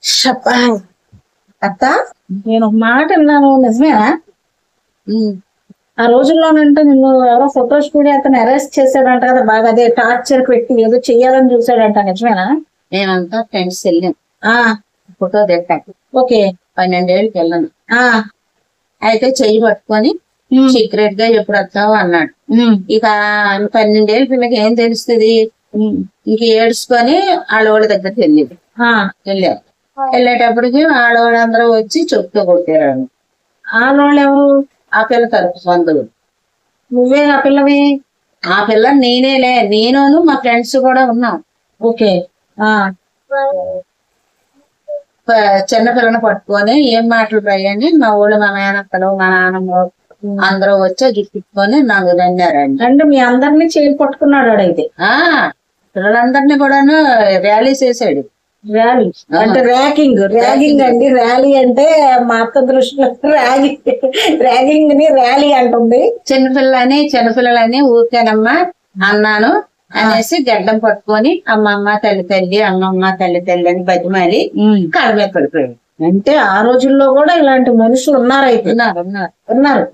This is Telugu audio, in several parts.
షబ్బా. అత్త, నేను ఒక మాట విన్నాను, నిజమేనా? ఆ రోజుల్లోనంటే నిన్ను ఎవరో ఫోటో స్టూడియో అతను అరెస్ట్ చేశాడంట కదా, బాగా అదే టార్చర్ పెట్టి ఏదో చెయ్యాలని చూసాడంట, నిజమేనా? మేమంతా ఫ్రెండ్స్ వెళ్ళాం ఆ ఫోటో దిగటానికి. ఓకే. 12 ఏళ్ళకి వెళ్ళాను. ఆ అయితే చెయ్యి పట్టుకొని సీక్రెట్ గా ఎప్పుడు వస్తావు అన్నాడు. ఇక 12 ఏళ్ళ పిల్లకి ఏం తెలుస్తుంది, ఇంక ఏడ్చుకొని ఆడవాళ్ళ దగ్గరికి వెళ్ళారు. వెళ్ళేటప్పటికి ఆడవాళ్ళందరూ వచ్చి చెప్తూ కొట్టారు. ఆడవాళ్ళు ఎవరు? ఆ పిల్ల తరపు బంధువులు. నువ్వే ఆ పిల్లవి? ఆ పిల్ల నేనేలే, నేను మా ఫ్రెండ్స్ కూడా ఉన్నాం. ఓకే. చిన్న పిల్లని పట్టుకొని ఏం మాటలు పోయండి, మా ఊళ్ళో మా మేనత్తలు మా నాన్నమ్మ అందరూ వచ్చి జుట్టుకొని నాకు రండారండి. అంటే మీ అందరినీ చేయి పట్టుకున్నాడు ఆడైతే? పిల్లలందరినీ కూడాను ర్యాలీ చేశాడు. ర్యాలీ అంటే ర్యాగింగ్. ర్యాగింగ్ అండి. ర్యాలీ అంటే మా అత్త దృష్టిలో ర్యాగింగ్ ని ర్యాలీ అంటుంది. చిన్నపిల్లలని ఊరికేనమ్మా అన్నాను అనేసి గడ్డం పట్టుకొని అమ్మమ్మ తల్లి తల్లి, అమ్మమ్మ తల్లి తల్లి అని బతిమాలి కాళ్ళ మీద పడిపోయాడు. అంటే ఆ రోజుల్లో కూడా ఇలాంటి మనుషులు ఉన్నారు. అయితే ఉన్నారు.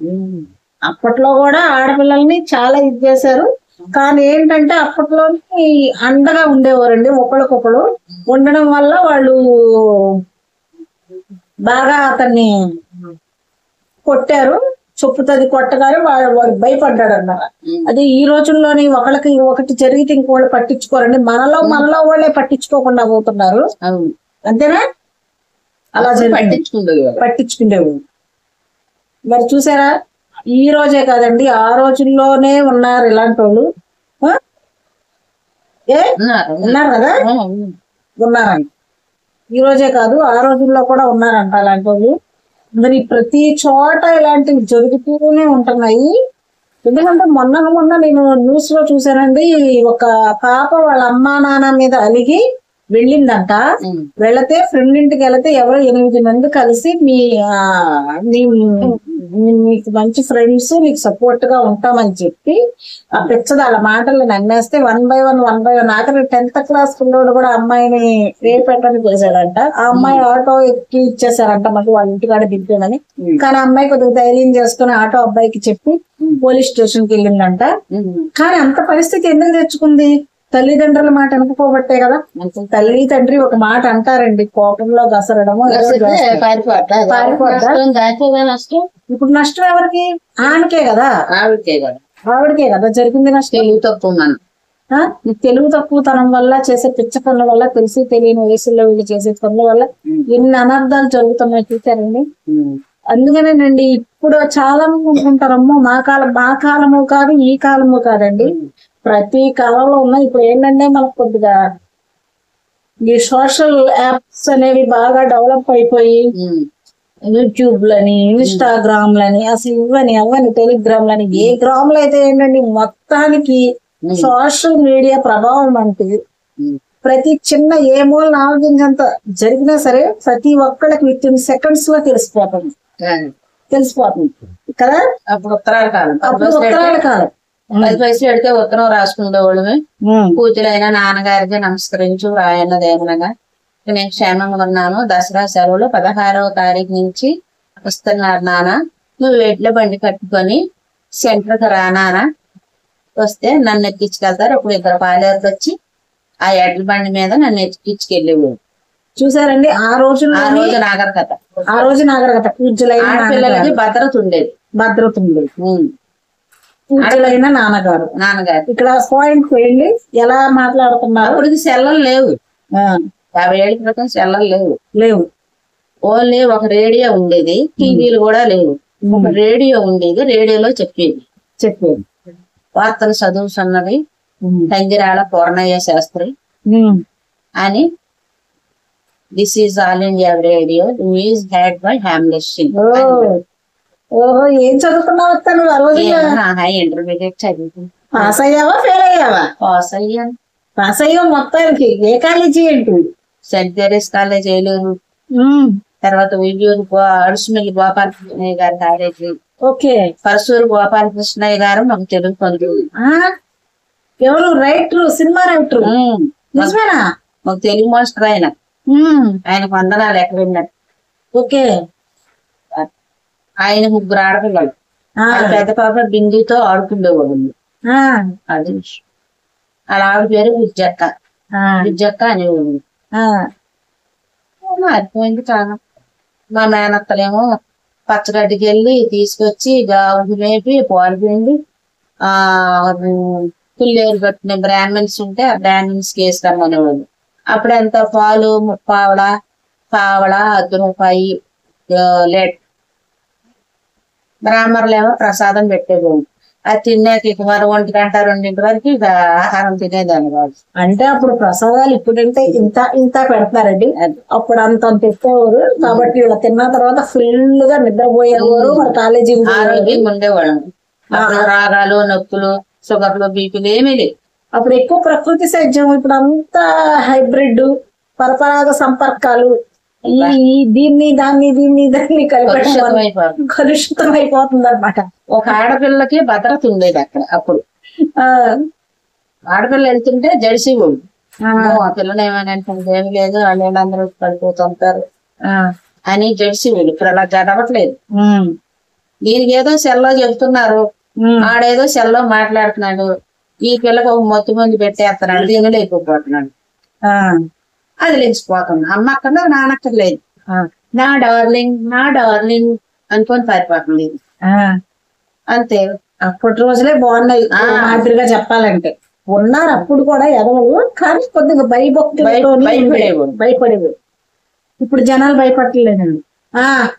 అప్పట్లో కూడా ఆడపిల్లల్ని చాలా ఇది చేశారు. కానీ ఏంటంటే అప్పట్లోని అండగా ఉండేవారండి, ఒకళ్ళకొకళ్ళు ఉండడం వల్ల వాళ్ళు బాగా అతన్ని కొట్టారు. చొప్పుతది కొట్టగానే వాడు భయపడ్డాడు అన్నమాట. అది ఈ రోజుల్లోని ఒకళ్ళకి ఒకటి జరిగితే ఇంకోళ్ళు పట్టించుకోరండి. మనలో వాళ్ళే పట్టించుకోకుండా పోతున్నారు. అంతేనా? అలా పట్టించుకుండేవాడు. మరి చూసారా, ఈ రోజే కాదండి ఆ రోజుల్లోనే ఉన్నారు ఇలాంటి వాళ్ళు. ఉన్నారు కదా, ఉన్నారంట. ఈ రోజే కాదు ఆ రోజుల్లో కూడా ఉన్నారంట అలాంటి వాళ్ళు. మరి ప్రతి చోట ఇలాంటివి జరుగుతూనే ఉంటున్నాయి. ఎందుకంటే మొన్న నేను న్యూస్ లో చూసానండి, ఒక పాప వాళ్ళ అమ్మా నాన్న మీద అలిగి వెళ్ళిందంట. వెళితే ఫ్రెండ్ ఇంటికి వెళితే ఎవరో 8 మంది కలిసి నీకు మంచి ఫ్రెండ్స్, నీకు సపోర్ట్ గా ఉంటామని చెప్పి ఆ పిచ్చది వాళ్ళ మాటలు నమ్మేస్తే 1 by 1 ఆఖరి 10th క్లాస్ పిల్లోడు కూడా అమ్మాయిని రేపెట్టని చేశాడంట. ఆ అమ్మాయి ఆటో ఎక్కి ఇచ్చేసారంట మాకు వాళ్ళ ఇంటికాడ దింపామని. కానీ అమ్మాయి కొద్దిగా ధైర్యం చేసుకుని ఆటో అబ్బాయికి చెప్పి పోలీస్ స్టేషన్ కి వెళ్ళిందంట. కానీ అంత పరిస్థితి ఎందుకు తెచ్చుకుంది? తల్లిదండ్రుల మాట అనుకోబట్టే కదా. తల్లి తండ్రి ఒక మాట అంటారండి, కోపంలో గసరడము ఇప్పుడు నష్టం ఎవరికి? ఆమెకే కదా, ఆవిడకే కదా జరిగింది నష్టం. తెలుగు తక్కువతనం వల్ల చేసే పిచ్చ పనుల వల్ల, తెలిసి తెలియని వయసులో వీళ్ళు చేసే పనుల వల్ల ఎన్ని అనర్థాలు జరుగుతున్నాయి చూసారండి. అందుకనేనండి ఇప్పుడు చాలా మంది అనుకుంటారమ్మో మా కాలము కాదు, ఈ కాలము కాదండి, ప్రతి కాలంలో ఉన్నాయి. ఇప్పుడు ఏంటంటే మనకు కొద్దిగా ఈ సోషల్ యాప్స్ అనేవి బాగా డెవలప్ అయిపోయి యూట్యూబ్ లని, ఇన్స్టాగ్రామ్ లని, అసలు ఇవ్వని టెలిగ్రామ్ లని, ఏ గ్రామ్ లో అయితే ఏంటండి మొత్తానికి సోషల్ మీడియా ప్రభావం అంటే ప్రతి చిన్న ఏ మూల ఆలోచించేంత జరిగినా సరే ప్రతి ఒక్కళ్ళకి వితిన్ సెకండ్స్ లో తెలిసిపోతుంది కదా. అప్పుడు ఉత్తరాల కాలం 10 పైసలు పెడితే ఉత్తరం రాసుకునేవాళ్ళమే. పూజలైనా నాన్నగారికి నమస్కరించు రాయన్నదేమనగా నేను క్షేమంగా ఉన్నాను, దసరా సెలవులు 16వ తారీఖు నుంచి వస్తున్నారు నాన్న, నువ్వు ఎడ్ల బండి కట్టుకొని సెంటర్కి రానానా, వస్తే నన్ను ఎక్కించుకెళ్తారు. అప్పుడు 2 పాలేరుకు వచ్చి ఆ ఎడ్ల బండి మీద నన్ను ఎక్కించుకెళ్ళేవాడు. చూసారండి ఆ రోజు నాగరికత. పూజలైన పిల్లలకి భద్రత ఉండేది. పూజలైన నాన్నగారు ఇక్కడ పాయింట్ వెళ్ళి ఎలా మాట్లాడుతున్నారు. అప్పుడు సెల్లలు లేవు, 50 ఏళ్ళ క్రితం సెల్లలు లేవు. ఓన్లీ ఒక రేడియో ఉండేది, టీవీలు కూడా లేవు. ఒక రేడియో ఉండేది, రేడియోలో చెప్పేది వార్తలు చదువుతున్నవి తంగిరాల పూర్ణయ్య శాస్త్రి అని. This is all India radio is head by Hamlet Singh. ఓహో, ఏం చదువుకున్నావు? ఇంటర్మీడియట్ చదువుకున్నా. పాస్ అయ్యావా, ఫెయిల్ అయ్యావా? పాస్ అయ్యావు. మొత్తానికి ఏ కాలేజీ ఏంటి? సెంట్ థెరేస్ కాలేజ్ ఏలూరు, తర్వాత అరుసుమిల్లి గోపాలకృష్ణయ్య గారి కాలేజీ, పరసూరు గోపాలకృష్ణయ్య గారు మాకు తెలుగు పంతులు. ఎవరు? Writer, cinema writer. నిజమేనా? మాకు తెలుగు మాస్టర్ ఆయన. ఆయనకు వందనాలు ఎక్కడ ఉన్నట్టు. ఓకే. ఆయన 3 ఆడపిల్లలు. పెద్ద పాప బిందుతో ఆడుకుండేవాడు. అది అలా ఆవిడ పేరు బుజ్జక్క. బుజ్జక్క అనేవాడు. మారిపోయింది కాలం. మా మేనత్తలేమో పచ్చగడ్డికి వెళ్ళి తీసుకొచ్చి గావుకి మేపి పారిపోయింది. పుల్లేరు కట్టిన బ్రాహ్మణ్స్ ఉంటే ఆ బ్రాహ్మణ్స్ కి వేస్తామనేవాళ్ళు. అప్పుడు ఎంత పాలు 3 పావళ 1 రూపాయి లేట్. బ్రాహ్మణులేమో ప్రసాదం పెట్టేవాళ్ళు. అది తిన్నాక ఇక మరి 1 గంట 2 వరకు ఇక ఆహారం తినేదాన్ని కాదు. అంటే అప్పుడు ప్రసాదాలు ఇప్పుడంటే ఇంత ఇంత పెడతారండి, అప్పుడు అంత పెట్టేవారు. కాబట్టి ఇలా తిన్న తర్వాత ఫుల్ గా నిద్రపోయేవారు. మన కాలేజీ ఆరోగ్యం ఉండేవాళ్ళం. రాగాలు, నొప్పులు, షుగర్లు, బీపీలు ఏమీ లేవు. అప్పుడు ఎక్కువ ప్రకృతి సేద్యం. ఇప్పుడు అంతా హైబ్రిడ్, పరపరాగ సంపర్కాలు, దీన్ని కలుషితం అయిపోతుంది అనమాట. ఒక ఆడపిల్లకి భద్రత ఉండేది అక్కడ. అప్పుడు ఆడపిల్ల వెళ్తుంటే జడిసి వాళ్ళు ఆ పిల్లని ఏమైనా ఏమి లేదు, వాళ్ళందరూ పడిపోతుంటారు అని జడిసి వాళ్ళు. ఇప్పుడు అలా జరగట్లేదు. దీనికి ఏదో సెల్లో చెబుతున్నారు, ఆడేదో సెల్లో మాట్లాడుతున్నాడు, ఈ పిల్లకి ఒక మొత్తం మంది పెట్టేస్తున్నాడు, దీని లేకపోతున్నాడు. అది లేచిపోతుంది. అమ్మ అక్కడ నానక్కర్లేదు, నా డార్లింగ్ అనుకొని పారిపోతుంది. అంతే. అప్పటి రోజులే బాగున్నాయి మాదిరిగా చెప్పాలంటే. ఉన్నారు అప్పుడు కూడా ఎదవలు, కానీ కొద్దిగా భయభక్తులతో భయపడేవి. ఇప్పుడు జనాలు భయపడలేదండి.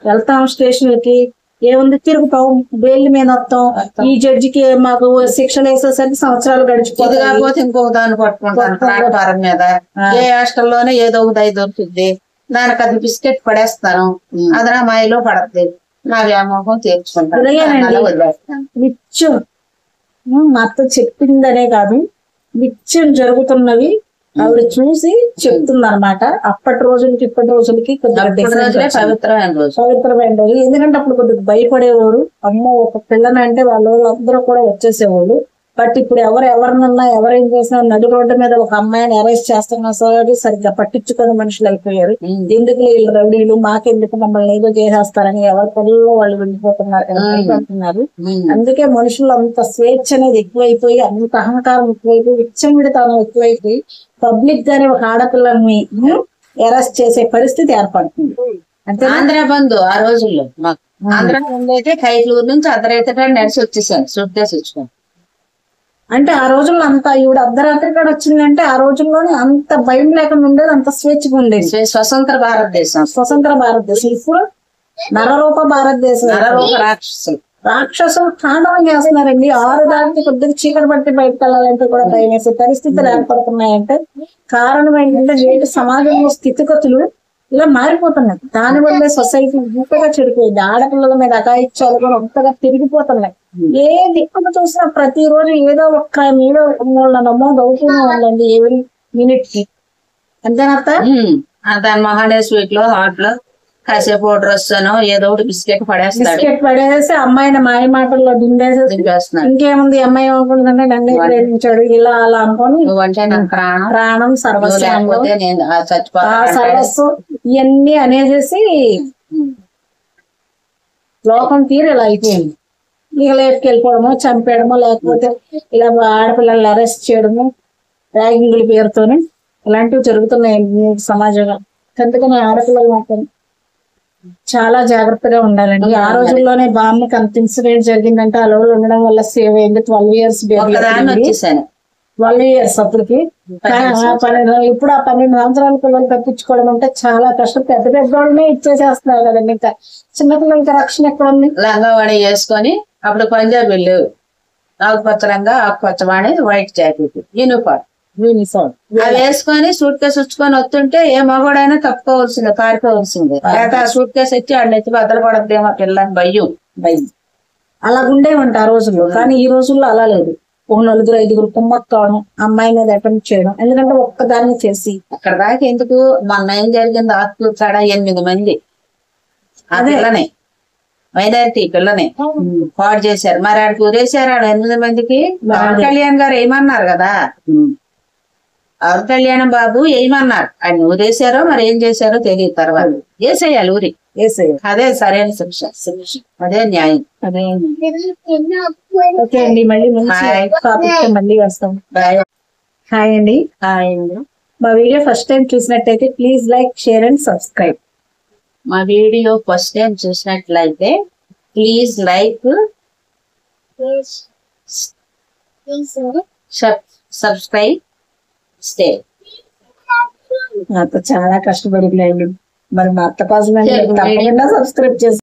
వెళ్తాం స్టేషన్లకి, ఏముంది తిరుగుతాం, బెయిల్ మీద వస్తాం. ఈ జడ్జికి మాకు శిక్షలు వేసేసరికి సంవత్సరాలు గడిచిపోతుంది. కాకపోతే ఇంకొక దాన్ని పట్టుకుంటాను ప్లాట్ఫారం మీద. ఏ హాస్టల్లోనే ఏదో ఒక దయ దొరుకుతుంది, దానికి అది బిస్కెట్ పడేస్తాను, అది నా మాయలో పడుతుంది, నా వ్యామోహం తీర్చుకుంటాను. నిత్యం మా అత్త చెప్పిందనే కాదు, నిత్యం జరుగుతున్నవి ఆవిడ చూసి చెప్తుంది అనమాట. అప్పటి రోజులకి ఇప్పటి రోజులకి పవిత్రమైన రోజు. ఎందుకంటే అప్పుడు కొద్దిగా భయపడేవారు. అమ్మో ఒక పిల్లని అంటే వాళ్ళందరూ కూడా వచ్చేసేవాళ్ళు. బట్ ఇప్పుడు ఎవరినన్నా ఎవరేం చేసినా నడి రోడ్డు మీద ఒక అమ్మాయిని అరెస్ట్ చేస్తున్నా సరే సరిగ్గా పట్టించుకునే మనుషులు అయిపోయారు. ఎందుకు వీళ్ళు రౌడీలు, మాకెందుకు, మమ్మల్ని ఏదో చేసేస్తారని ఎవరి పనుల్లో వాళ్ళు వెళ్ళిపోతున్నారు. అందుకే మనుషులు అంత స్వేచ్ఛ అనేది ఎక్కువైపోయి, అంత అహంకారం ఎక్కువైపోయి, విచ్చమిడితనం ఎక్కువైపోయి పబ్లిక్ గానే ఒక ఆడపిల్లని అరెస్ట్ చేసే పరిస్థితి ఏర్పడుతుంది. అంటే ఆంధ్ర బంధు ఆ రోజుల్లో మాకు ఆంధ్ర బంధు అయితే కైకలూరు నుంచి అర్ధరైతే నడిచి వచ్చేసాను సూట్ కేసు వచ్చుకోండి. అంటే ఆ రోజుల్లో అంత ఈవిడ అర్ధరాత్రి కాడ వచ్చిందంటే ఆ రోజుల్లోనే అంత భయం లేకుండా ఉండేది, అంత స్వేచ్ఛగా ఉండేది. స్వతంత్ర భారతదేశం. ఇప్పుడు నరరూప భారతదేశం. రాక్షసులు తాండవం చేస్తున్నారండి. 6 దానికి కొద్దిగా చీకటి పట్టి బయటకు వెళ్ళాలంటే కూడా భయం వేసే పరిస్థితులు ఏర్పడుతున్నాయంటే కారణం ఏంటంటే నేటి సమాజంలో స్థితిగతులు ఇలా మారిపోతున్నాయి. దానివల్ల సొసైటీ ఇంతగా చెడిపోయింది. ఆడపిల్లల మీద అఘాయిత్యాలు కూడా అంతగా తిరిగిపోతున్నాయి. ఏ దిక్కును చూసినా ప్రతిరోజు ఏదో ఒక్క మీద నమోదు అవుతూనే ఉందండి ఎవరి మినిట్ కి. అంతేనత్త దాని మహానే స్వీట్ లో హాట్ లో కాసేపు డ్రెస్ అనో ఏదో ఒకటి బిస్కెట్ పడేసి అమ్మాయిని మాయ మాటల్లో దింపేసేసి ఇంకేముంది అమ్మాయి ఏమనుకుంటుందంటే నన్ను ప్రేమించాడు ఇలా అలా అనుకోని ప్రాణం సర్వస్సు ఇవన్నీ అనేసి లోకం తీరు ఇలా అయిపోయింది. ఇక లేపుకెళ్ళిపోవడమో చంపేయడమో లేకపోతే ఇలా ఆడపిల్లల్ని అరెస్ట్ చేయడము ర్యాగింగ్ల పేరుతోనే ఇలాంటివి జరుగుతున్నాయి సమాజంలో. అందుకని ఆడపిల్లలు మాత్రం చాలా జాగ్రత్తగా ఉండాలండి. ఆ రోజుల్లోనే బామ్మకి అంత ఇన్సిడెంట్ జరిగిందంటే ఆ లోపల ఉండడం వల్ల సేవ్ అయింది. 12 years బేబీ, 12 years అప్పటికి. ఇప్పుడు ఆ 12 సంవత్సరాల పిల్లలు తప్పించుకోవడం అంటే చాలా కష్టం. పెద్ద పెద్దోళ్ళనే ఇచ్చేసేస్తున్నారు కదండి. ఇంకా చిన్నపిల్లలకి రక్షణ ఎక్కడ ఉంది? లంగావాణి వేసుకొని అప్పుడు పంజాబీ లేవు, ఆకుపచ్చ లంగా ఆకుపచ్చ వాణి వైట్ జాకెట్ యూనిఫామ్ అవి వేసుకొని సూట్ కేసు వచ్చుకొని వస్తుంటే ఏ మగవాడైనా తప్పుకోవాల్సిందే, పారిపోవాల్సిందే. లేక ఆ సూట్ కేసు ఎత్తి ఆడనెత్తి బద్దలు పడద్దేమో పిల్లని భయం. అలాగుండేవంట ఆ రోజుల్లో. కానీ ఈ రోజుల్లో అలా లేదు. ఒక 4-5 కుమ్మక్కవడం, అమ్మాయి మీద అటెంప్ట్ చేయడం. ఎందుకంటే ఒక్కదాన్ని చేసి అక్కడ దాకా ఎందుకు? మొన్న ఏం జరిగింది ఆత్మూరు కాడ 8 మంది ఆ పిల్లనే మైనారిటీ పిల్లని పాడు చేశారు. మరి ఆడికి ఊరేసారు. ఆడ 8 మందికి కళ్యాణ్ గారు ఏమన్నారు కదా, పవన్ కళ్యాణం బాబు ఏమన్నారు, ఆయన ఊరేసారో మరి ఏం చేశారో తెలియదు. తర్వాత వేసేయాలి ఊరి, అదే సరైన శిక్ష, అదే న్యాయం. అదే. ఓకే అండి, మళ్ళీ మళ్ళీ వస్తాం. బాయ్. హాయ్ అండి. హాయ్ అండి. మా వీడియో ఫస్ట్ టైం చూసినట్టయితే please like, share and subscribe. మా వీడియో ఫస్ట్ టైం చూసినట్లయితే ప్లీజ్ లైక్, సబ్స్క్రైబ్, స్టే. నాతో చాలా కష్టపడింది. మరి మా అత్త కోసం తప్పకుండా సబ్స్క్రైబ్ చేసి